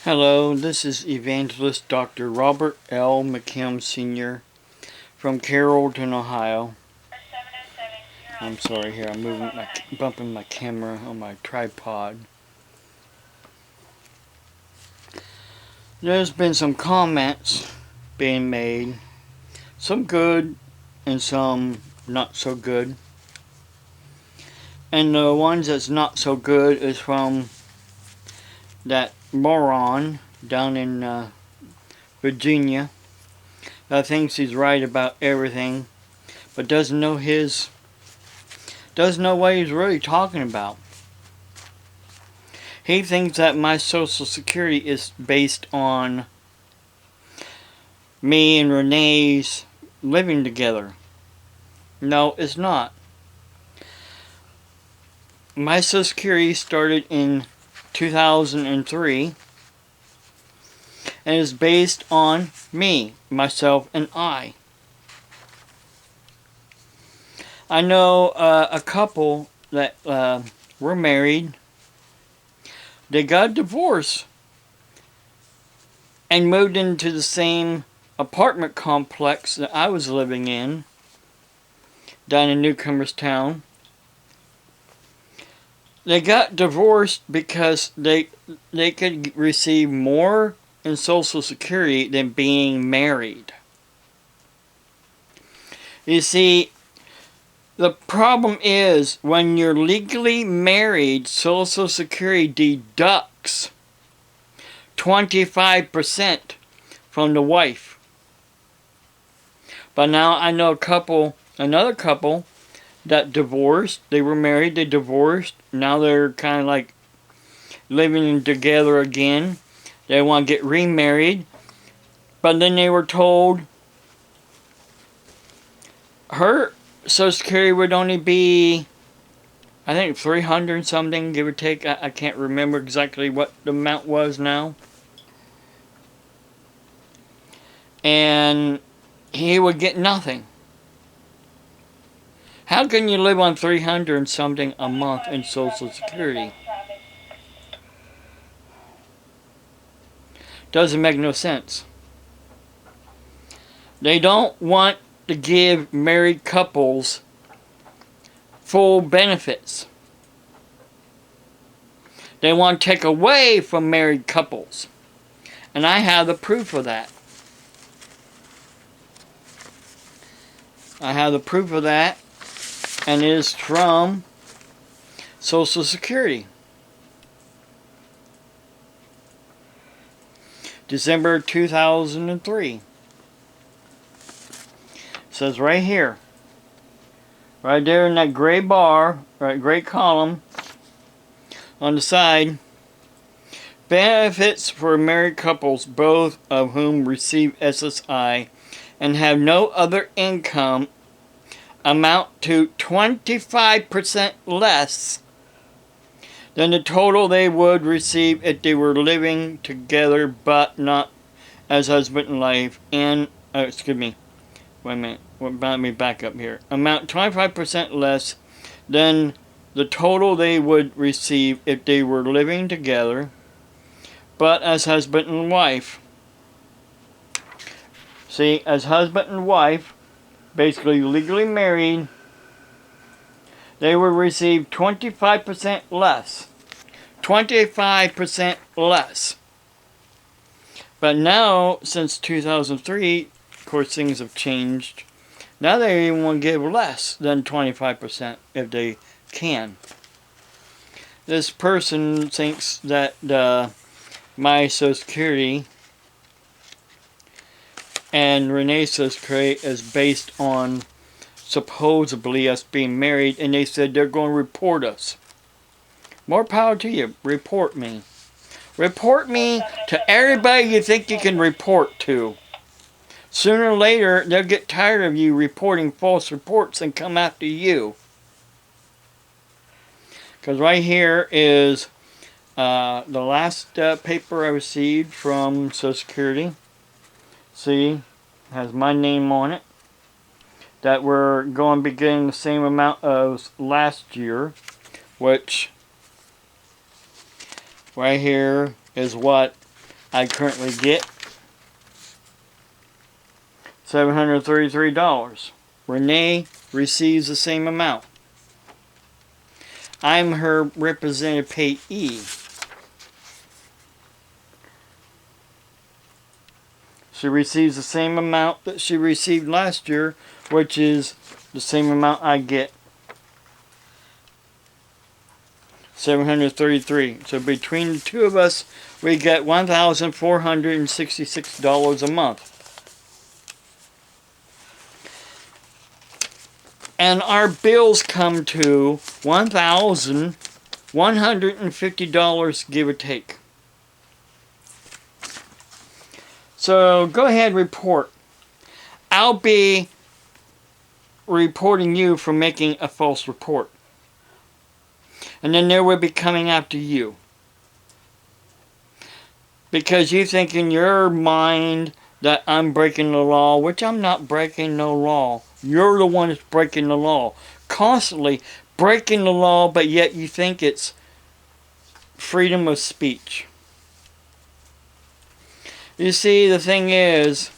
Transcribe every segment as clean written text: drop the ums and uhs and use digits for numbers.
Hello, this is Evangelist Dr. Robert L. McKim Sr. from Carrollton, Ohio. I'm sorry here, I'm bumping my camera on my tripod. There's been some comments being made, some good and some not so good. And the ones that's not so good is from that moron down in Virginia that thinks he's right about everything, but doesn't know what he's really talking about. He thinks that my Social Security is based on me and Renee's living together. No, it's not. My Social Security started in 2003 and is based on me, myself, and I. I know a couple that were married. They got divorced and moved into the same apartment complex that I was living in down in Newcomerstown. They got divorced because they could receive more in Social Security than being married. You see, the problem is when you're legally married, Social Security deducts 25% from the wife. But now I know another couple that divorced. They were married, they divorced. Now they're kind of like living together again. They want to get remarried. But then they were told her Social Security would only be, I think, 300 something, give or take. I can't remember exactly what the amount was now. And he would get nothing. How can you live on 300 and something a month in Social Security? Doesn't make no sense. They don't want to give married couples full benefits. They want to take away from married couples. And I have the proof of that. I have the proof of that, and it is from Social Security. December 2003. It says right here, right there in that gray bar, right, gray column on the side, benefits for married couples, both of whom receive SSI and have no other income, amount to 25% less than the total they would receive if they were living together but not as husband and wife. And let me back up here. Amount 25% less than the total they would receive if they were living together but as husband and wife. See, as husband and wife, basically legally married, they would receive 25% less. 25% less. But now, since 2003, of course things have changed. Now they even want to give less than 25% if they can. This person thinks that my Social Security and Renee's Social Security is based on supposedly us being married, and they said they're going to report us. More power to you. Report me. Report me to everybody you think you can report to. Sooner or later, they'll get tired of you reporting false reports and come after you. Because right here is the last paper I received from Social Security. See, has my name on it. That we're going to be getting the same amount as last year, which right here is what I currently get $733. Renee receives the same amount. I'm her representative payee. She receives the same amount that she received last year, which is the same amount I get. $733. So between the two of us, we get $1,466 a month. And our bills come to $1,150, give or take. So go ahead, report. I'll be reporting you for making a false report. And then they will be coming after you. Because you think in your mind that I'm breaking the law, which I'm not breaking no law. You're the one that's breaking the law. Constantly breaking the law, but yet you think it's freedom of speech. You see, the thing is,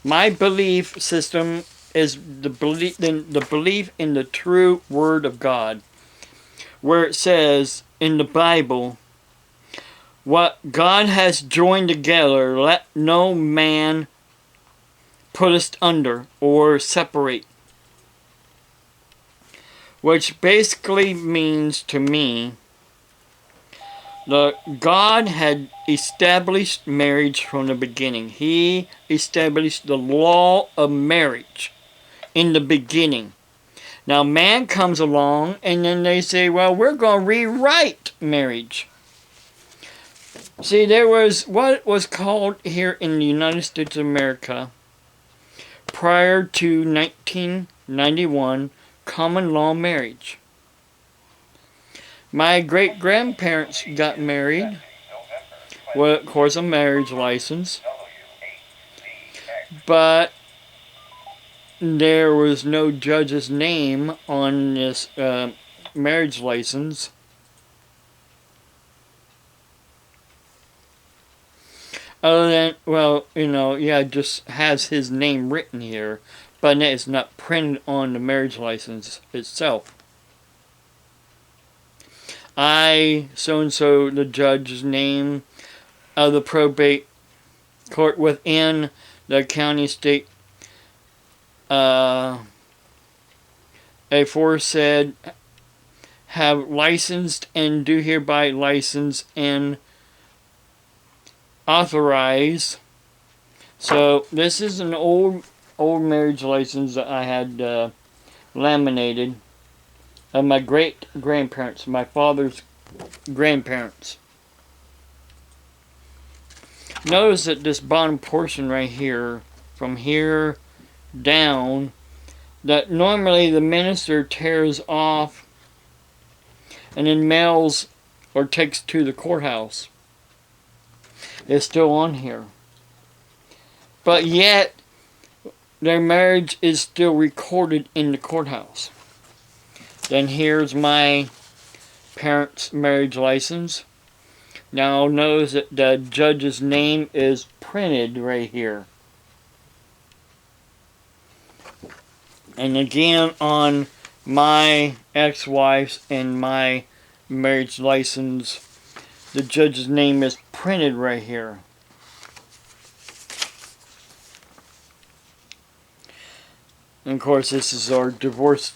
my belief system is the belief in the true Word of God, where it says in the Bible, what God has joined together, let no man put us under or separate. Which basically means to me that God had established marriage from the beginning. He established the law of marriage in the beginning. Now man comes along and then they say, well, we're going to rewrite marriage. See, there was what was called here in the United States of America prior to 1991 common law marriage. My great-grandparents got married with, of course, a marriage license, but there was no judge's name on this marriage license. Other than, well, just has his name written here, but it's not printed on the marriage license itself. So-and-so, the judge's name of the probate court within the county, state, aforesaid, have licensed and do hereby license and authorize. So this is an old marriage license that I had laminated of my great-grandparents, my father's grandparents. Notice that this bottom portion right here, from here down, that normally the minister tears off and then mails or takes to the courthouse, is still on here. But yet, their marriage is still recorded in the courthouse. Then here's my parents' marriage license. Now notice that the judge's name is printed right here. And again on my ex-wife's and my marriage license, the judge's name is printed right here. And of course this is our divorce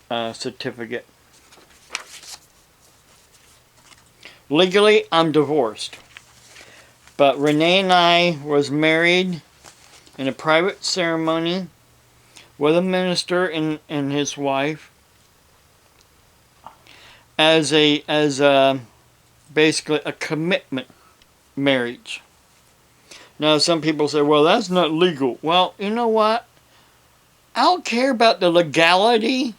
certificate. Legally, I'm divorced. But Renee and I was married in a private ceremony with a minister and his wife as basically a commitment marriage. Now some people say, well, that's not legal. Well, you know what? I don't care about the legality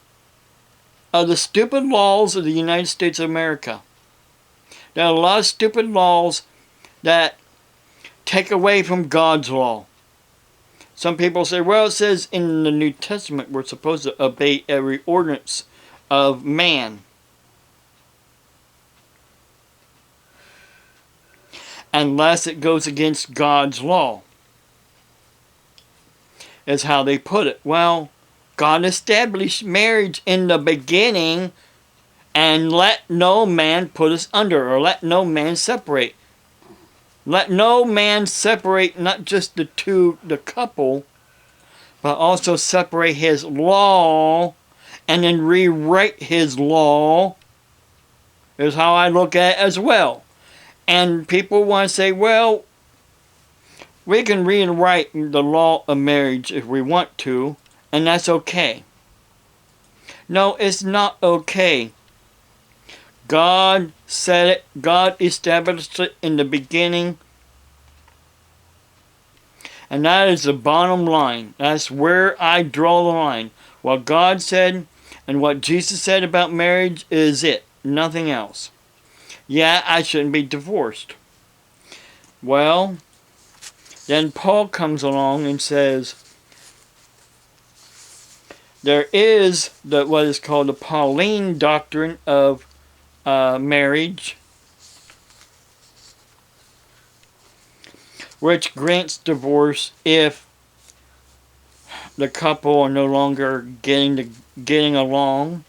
of the stupid laws of the United States of America. There are a lot of stupid laws that take away from God's law. Some people say, well, it says in the New Testament we're supposed to obey every ordinance of man. unless it goes against God's law, is how they put it. Well, God established marriage in the beginning, and let no man put us under, or let no man separate. Let no man separate not just the couple, but also separate his law and then rewrite his law, is how I look at it as well. And people want to say, well, we can rewrite the law of marriage if we want to, and that's okay. No, it's not okay. God said it. God established it in the beginning. And that is the bottom line. That's where I draw the line. What God said and what Jesus said about marriage is it. Nothing else. Yeah, I shouldn't be divorced. Well, then Paul comes along and says, there is what is called the Pauline doctrine of marriage, which grants divorce if the couple are no longer getting along,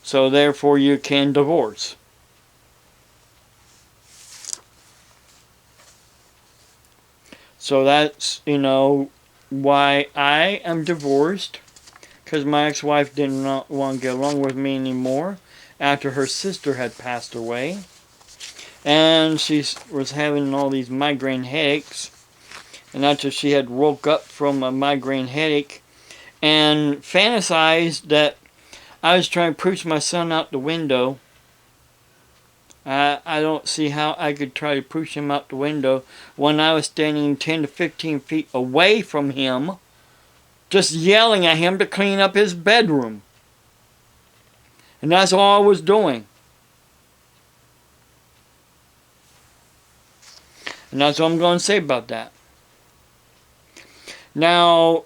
so therefore you can divorce. So that's, why I am divorced, because my ex-wife did not want to get along with me anymore after her sister had passed away. And she was having all these migraine headaches. And after she had woke up from a migraine headache and fantasized that I was trying to push my son out the window. I don't see how I could try to push him out the window when I was standing 10 to 15 feet away from him, just yelling at him to clean up his bedroom. And that's all I was doing. And that's what I'm going to say about that. Now,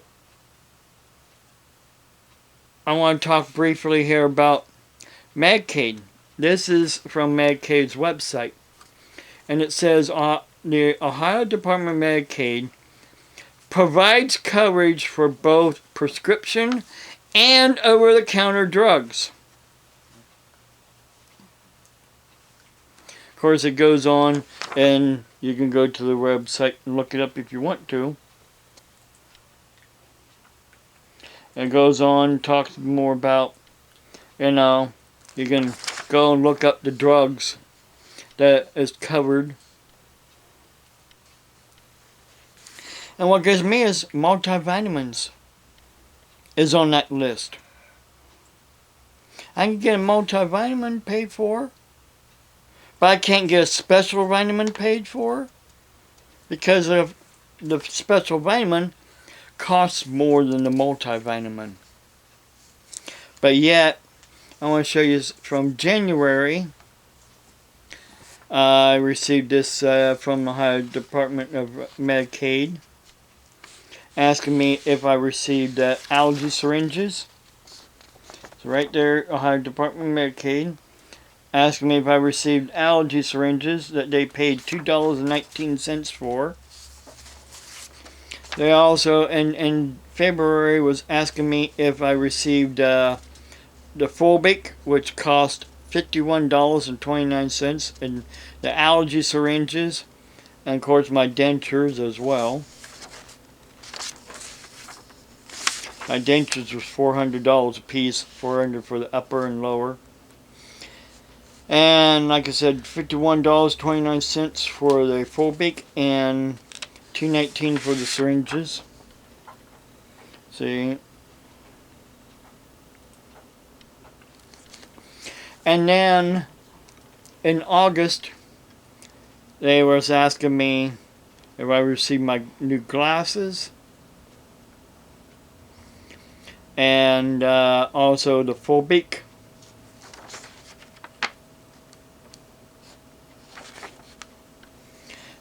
I want to talk briefly here about Medicaid. This is from Medicaid's website. And it says the Ohio Department of Medicaid provides coverage for both prescription and over-the-counter drugs. Of course, it goes on, and you can go to the website and look it up if you want to. It goes on, talks more about, you can go and look up the drugs that is covered. And what gives me is multivitamins is on that list. I can get a multivitamin paid for, but I can't get a special vitamin paid for because of the special vitamin costs more than the multivitamin. But yet, I want to show you from January. I received this from the Ohio Department of Medicaid, asking me if I received allergy syringes. So right there, Ohio Department of Medicaid, asking me if I received allergy syringes that they paid $2.19 for. They also, in February, was asking me if I received the Fulbic, which cost $51.29, and the allergy syringes, and of course my dentures as well. My dentures was $400 a piece, $400 for the upper and lower. And like I said, $51.29 for the Fulbic and $2.19 for the syringes. See. And then in August, they was asking me if I received my new glasses and also the Fulbic.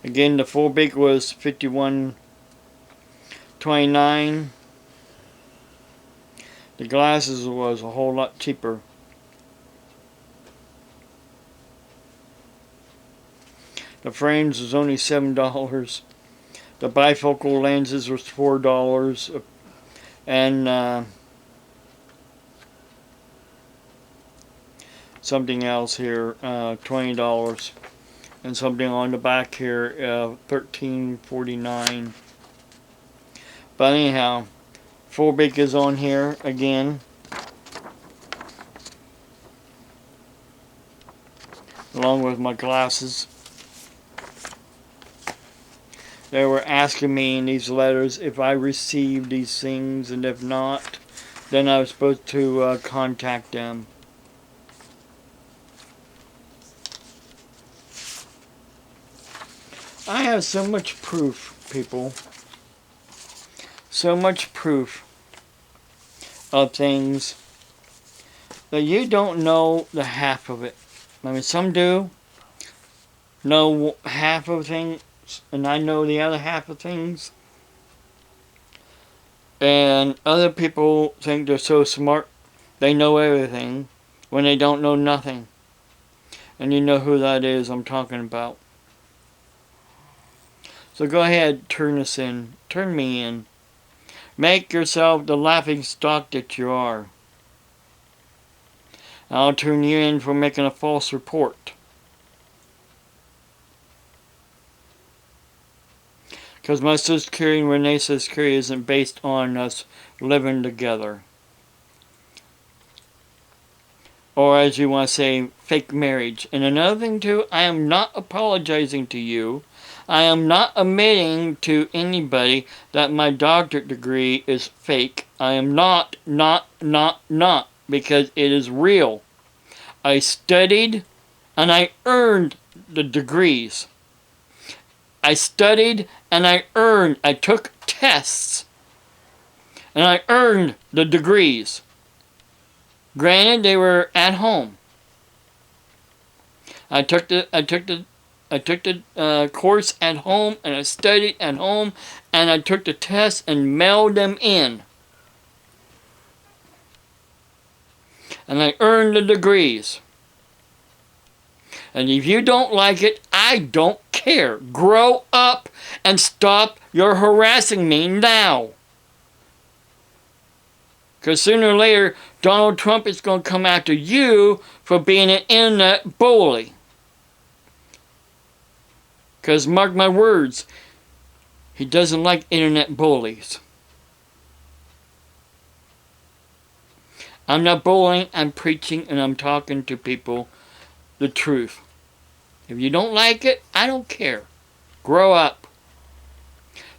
Again, the Fulbic was $51.29. The glasses was a whole lot cheaper. The frames was only $7. The bifocal lenses was $4. And something else here, $20. And something on the back here, $13.49. But anyhow, Fullbeak is on here again. Along with my glasses. They were asking me in these letters if I received these things, and if not, then I was supposed to contact them. I have so much proof, people. So much proof of things that you don't know the half of it. I mean, some do know half of things, and I know the other half of things. And other people think they're so smart, they know everything, when they don't know nothing. And you know who that is I'm talking about. So go ahead, turn us in. Turn me in. Make yourself the laughing stock that you are. I'll turn you in for making a false report. Because my Social Security and Renee's Social Security isn't based on us living together. Or as you want to say, fake marriage. And another thing too, I am not apologizing to you. I am not admitting to anybody that my doctorate degree is fake. I am not. Because it is real. I studied and I earned the degrees. I studied and I earned. I took tests and I earned the degrees. Granted, they were at home. I took the course at home, and I studied at home, and I took the tests and mailed them in. And I earned the degrees. And if you don't like it, I don't care. Grow up and stop your harassing me now. Because sooner or later, Donald Trump is going to come after you for being an internet bully. Because mark my words, he doesn't like internet bullies. I'm not bullying, I'm preaching, and I'm talking to people the truth. If you don't like it, I don't care. Grow up.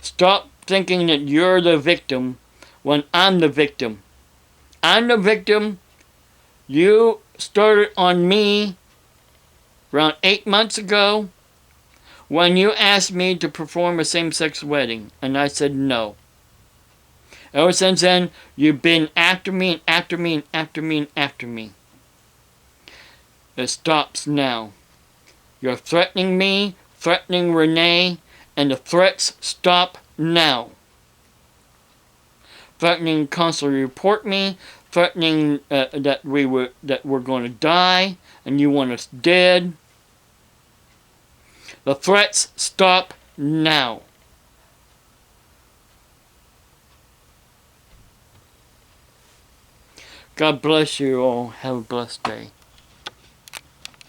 Stop thinking that you're the victim when I'm the victim. I'm the victim. You started on me around 8 months ago when you asked me to perform a same-sex wedding, and I said no. Ever since then, you've been after me and after me and after me and after me. It stops now. You're threatening me, threatening Renee, and the threats stop now. Threatening to constantly report me, threatening that we're going to die, and you want us dead. The threats stop now. God bless you all. Have a blessed day.